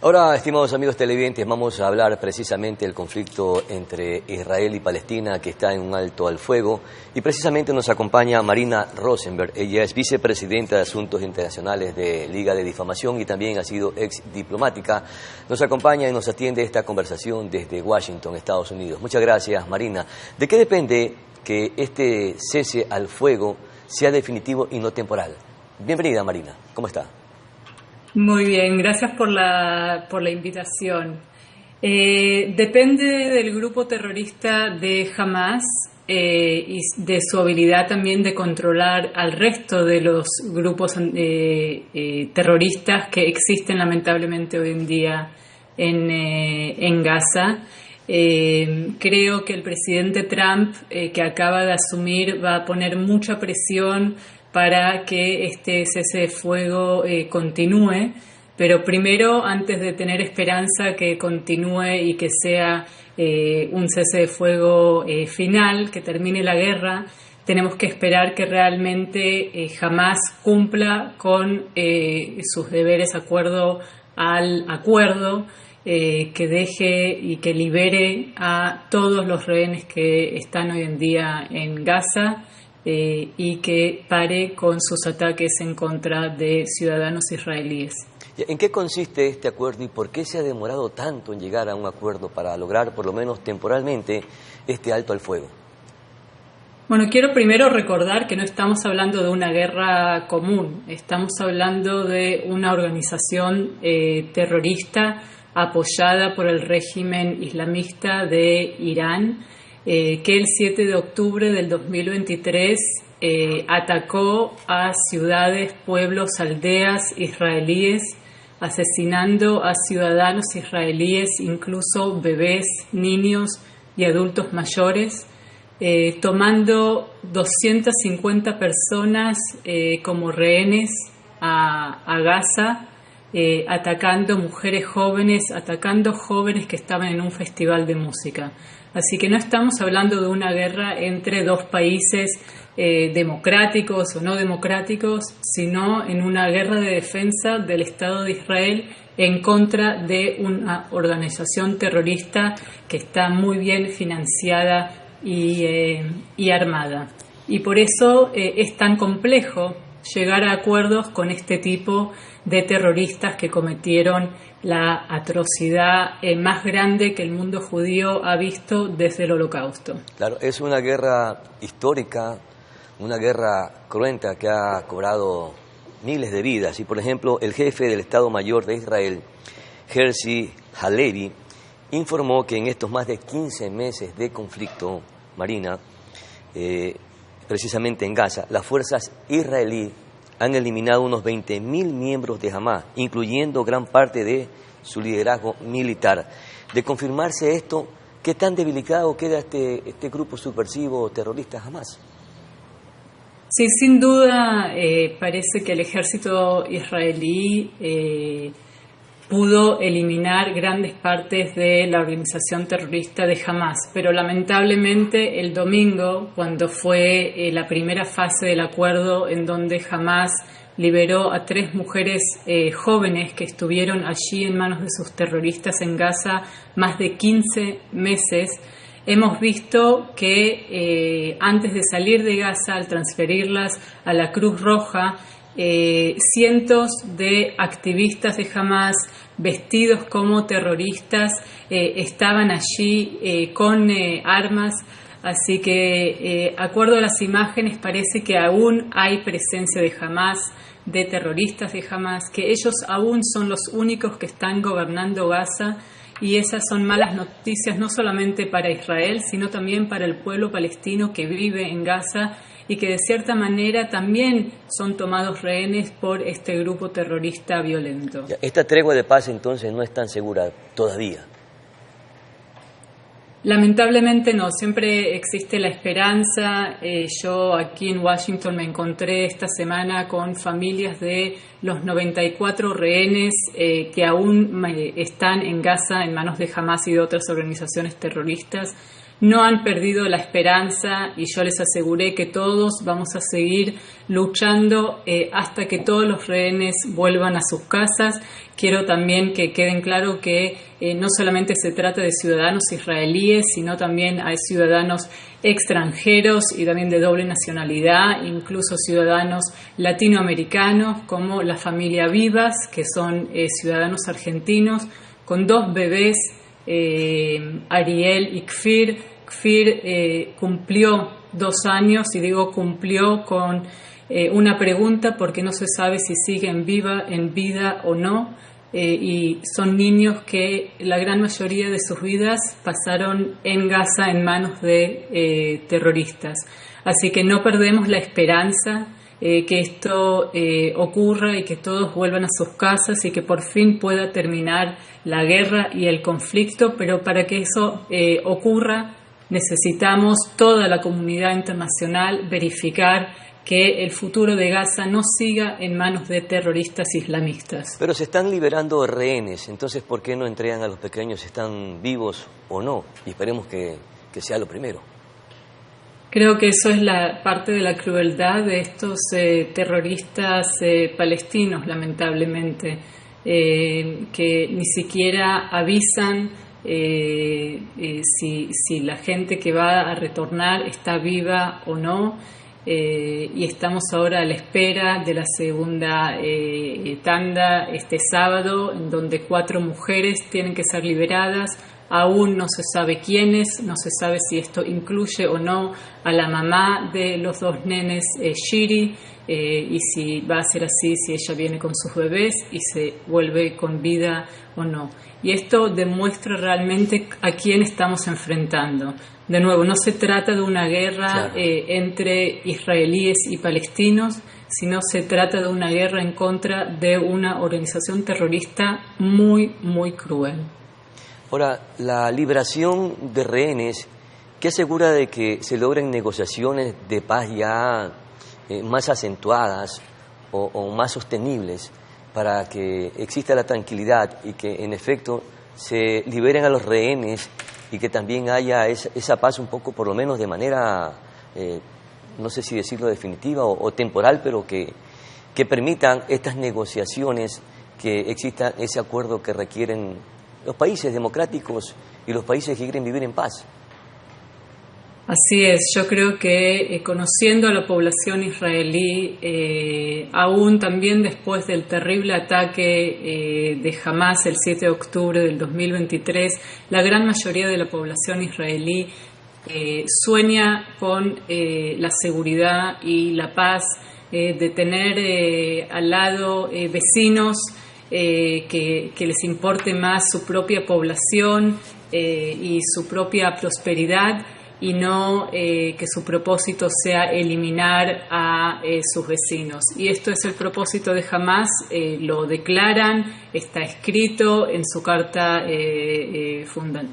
Ahora, estimados amigos televidentes, vamos a hablar precisamente del conflicto entre Israel y Palestina, que está en un alto al fuego, y precisamente nos acompaña Marina Rosenberg. Ella es vicepresidenta de Asuntos Internacionales de Liga de Difamación y también ha sido ex diplomática. Nos acompaña y nos atiende esta conversación desde Washington, Estados Unidos. Muchas gracias, Marina. ¿De qué depende que este cese al fuego sea definitivo y no temporal? Bienvenida, Marina. ¿Cómo está? Muy bien, gracias por la invitación. Depende del grupo terrorista de Hamas y de su habilidad también de controlar al resto de los grupos terroristas que existen lamentablemente hoy en día en Gaza. Creo que el presidente Trump, que acaba de asumir, va a poner mucha presión para que este cese de fuego continúe, pero primero, antes de tener esperanza que continúe y que sea un cese de fuego final, que termine la guerra, tenemos que esperar que realmente Hamas cumpla con sus deberes de acuerdo al acuerdo, que deje y que libere a todos los rehenes que están hoy en día en Gaza, y que pare con sus ataques en contra de ciudadanos israelíes. ¿En qué consiste este acuerdo y por qué se ha demorado tanto en llegar a un acuerdo para lograr, por lo menos temporalmente, este alto al fuego? Bueno, quiero primero recordar que no estamos hablando de una guerra común, estamos hablando de una organización terrorista apoyada por el régimen islamista de Irán, que el 7 de octubre del 2023 atacó a ciudades, pueblos, aldeas israelíes, asesinando a ciudadanos israelíes, incluso bebés, niños y adultos mayores, tomando 250 personas como rehenes a Gaza, atacando mujeres jóvenes, atacando jóvenes que estaban en un festival de música. Así que no estamos hablando de una guerra entre dos países democráticos o no democráticos, sino en una guerra de defensa del Estado de Israel en contra de una organización terrorista que está muy bien financiada y armada. Y por eso es tan complejo llegar a acuerdos con este tipo de terroristas que cometieron la atrocidad más grande que el mundo judío ha visto desde el Holocausto. Claro, es una guerra histórica, una guerra cruenta que ha cobrado miles de vidas. Y, por ejemplo, el jefe del Estado Mayor de Israel, Herzi Halevi, informó que en estos más de 15 meses de conflicto, Marina, precisamente en Gaza, las fuerzas israelíes han eliminado unos 20.000 miembros de Hamas, incluyendo gran parte de su liderazgo militar. De confirmarse esto, ¿qué tan debilitado queda este grupo subversivo terrorista Hamas? Sí, sin duda parece que el ejército israelí pudo eliminar grandes partes de la organización terrorista de Hamas, pero lamentablemente el domingo, cuando fue la primera fase del acuerdo en donde Hamas liberó a 3 mujeres jóvenes que estuvieron allí en manos de sus terroristas en Gaza más de 15 meses, hemos visto que antes de salir de Gaza, al transferirlas a la Cruz Roja, cientos de activistas de Hamas vestidos como terroristas estaban allí con armas, así que acuerdo a las imágenes parece que aún hay presencia de Hamas, de terroristas de Hamas, que ellos aún son los únicos que están gobernando Gaza, y esas son malas noticias no solamente para Israel, sino también para el pueblo palestino que vive en Gaza y que de cierta manera también son tomados rehenes por este grupo terrorista violento. Esta tregua de paz entonces no es tan segura todavía. Lamentablemente no, siempre existe la esperanza. Yo aquí en Washington me encontré esta semana con familias de los 94 rehenes que aún están en Gaza en manos de Hamas y de otras organizaciones terroristas. no han perdido la esperanza y yo les aseguré que todos vamos a seguir luchando hasta que todos los rehenes vuelvan a sus casas. Quiero también que queden claro que no solamente se trata de ciudadanos israelíes, sino también hay ciudadanos extranjeros y también de doble nacionalidad, incluso ciudadanos latinoamericanos como la familia Vivas, que son ciudadanos argentinos, con 2 bebés, Ariel y Kfir. Kfir cumplió 2 años, y digo cumplió con una pregunta porque no se sabe si sigue en vida o no, y son niños que la gran mayoría de sus vidas pasaron en Gaza en manos de terroristas. Así que no perdemos la esperanza que esto ocurra y que todos vuelvan a sus casas y que por fin pueda terminar la guerra y el conflicto, pero para que eso ocurra necesitamos toda la comunidad internacional verificar que el futuro de Gaza no siga en manos de terroristas islamistas. Pero se están liberando rehenes, entonces ¿por qué no entregan a los pequeños si están vivos o no? Y esperemos que sea lo primero. Creo que eso es la parte de la crueldad de estos terroristas palestinos, lamentablemente, que ni siquiera avisan si la gente que va a retornar está viva o no. Y estamos ahora a la espera de la segunda tanda este sábado, en donde 4 mujeres tienen que ser liberadas. Aún no se sabe quiénes, no se sabe si esto incluye o no a la mamá de los 2 nenes, Shiri, y si va a ser así, si ella viene con sus bebés y se vuelve con vida o no. Y esto demuestra realmente a quién estamos enfrentando. De nuevo, no se trata de una guerra entre israelíes y palestinos, sino se trata de una guerra en contra de una organización terrorista muy, muy cruel. Ahora, la liberación de rehenes, ¿qué asegura de que se logren negociaciones de paz ya más acentuadas o más sostenibles para que exista la tranquilidad y que en efecto se liberen a los rehenes y que también haya esa paz un poco, por lo menos de manera, no sé si decirlo definitiva o temporal, pero que permitan estas negociaciones, que exista ese acuerdo que requieren los países democráticos y los países que quieren vivir en paz? Así es, yo creo que conociendo a la población israelí, aún también después del terrible ataque de Hamas el 7 de octubre del 2023, la gran mayoría de la población israelí sueña con la seguridad y la paz, de tener al lado vecinos que les importe más su propia población y su propia prosperidad, y no que su propósito sea eliminar a sus vecinos. Y esto es el propósito de Hamas, lo declaran, está escrito en su carta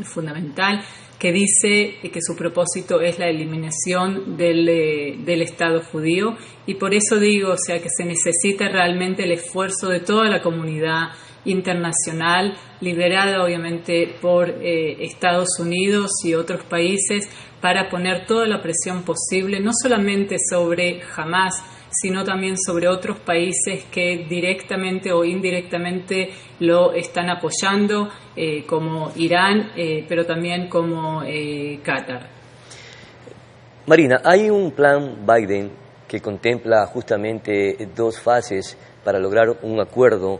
fundamental, que dice que su propósito es la eliminación del Estado judío, y por eso digo, o sea, que se necesita realmente el esfuerzo de toda la comunidad internacional, liderada obviamente por Estados Unidos y otros países, para poner toda la presión posible, no solamente sobre Hamas, sino también sobre otros países que directamente o indirectamente lo están apoyando, como Irán, pero también como Qatar. Marina, hay un plan Biden que contempla justamente 2 fases para lograr un acuerdo.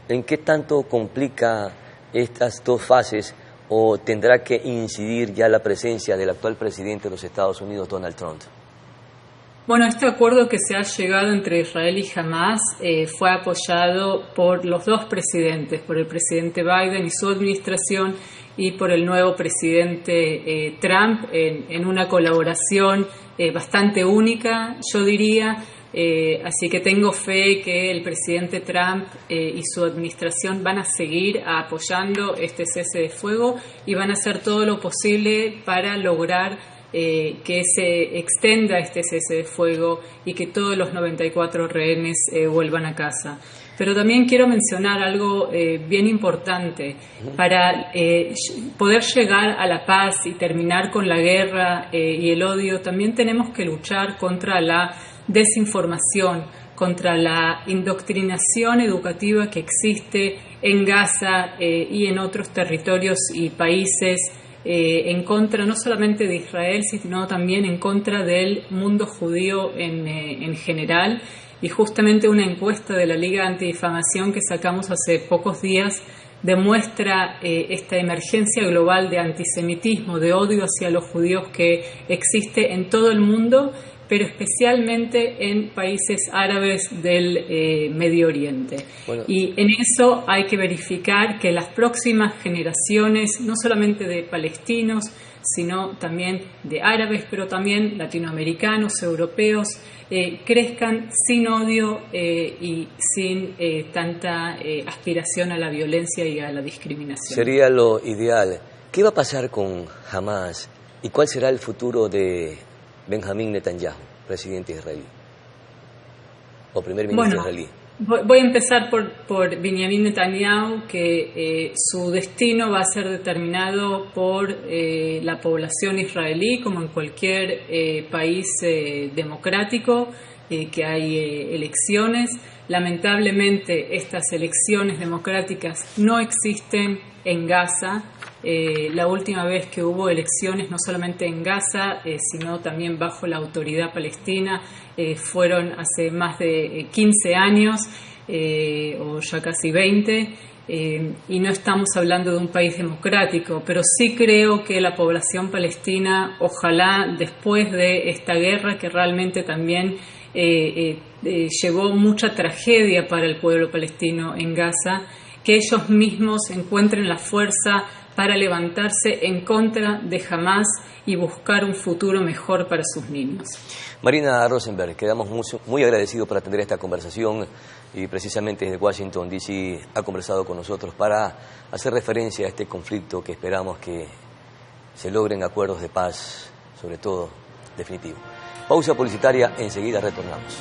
¿En qué tanto complica estas 2 fases o tendrá que incidir ya la presencia del actual presidente de los Estados Unidos, Donald Trump? Bueno, este acuerdo que se ha llegado entre Israel y Hamas fue apoyado por los 2 presidentes, por el presidente Biden y su administración y por el nuevo presidente Trump, en una colaboración bastante única, yo diría. Así que tengo fe que el presidente Trump y su administración van a seguir apoyando este cese de fuego y van a hacer todo lo posible para lograr que se extienda este cese de fuego y que todos los 94 rehenes vuelvan a casa. Pero también quiero mencionar algo bien importante. Para poder llegar a la paz y terminar con la guerra y el odio, también tenemos que luchar contra la desinformación, contra la indoctrinación educativa que existe en Gaza y en otros territorios y países, en contra no solamente de Israel, sino también en contra del mundo judío en general. Y justamente una encuesta de la Liga Antidifamación que sacamos hace pocos días demuestra esta emergencia global de antisemitismo, de odio hacia los judíos que existe en todo el mundo, pero especialmente en países árabes del Medio Oriente. Bueno. Y en eso hay que verificar que las próximas generaciones, no solamente de palestinos, sino también de árabes, pero también latinoamericanos, europeos, crezcan sin odio y sin tanta aspiración a la violencia y a la discriminación. Sería lo ideal. ¿Qué va a pasar con Hamas y cuál será el futuro de Benjamín Netanyahu, presidente israelí o primer ministro israelí? Voy a empezar por Benjamín Netanyahu, que su destino va a ser determinado por la población israelí, como en cualquier país democrático, que hay elecciones. Lamentablemente, estas elecciones democráticas no existen en Gaza. La última vez que hubo elecciones, no solamente en Gaza, sino también bajo la autoridad palestina, fueron hace más de 15 años, o ya casi 20, y no estamos hablando de un país democrático, pero sí creo que la población palestina, ojalá después de esta guerra que realmente también llevó mucha tragedia para el pueblo palestino en Gaza, que ellos mismos encuentren la fuerza para levantarse en contra de Hamas y buscar un futuro mejor para sus niños. Marina Rosenberg, quedamos muy agradecidos por atender esta conversación y precisamente desde Washington, D.C. ha conversado con nosotros para hacer referencia a este conflicto que esperamos que se logren acuerdos de paz, sobre todo definitivo. Pausa publicitaria, enseguida retornamos.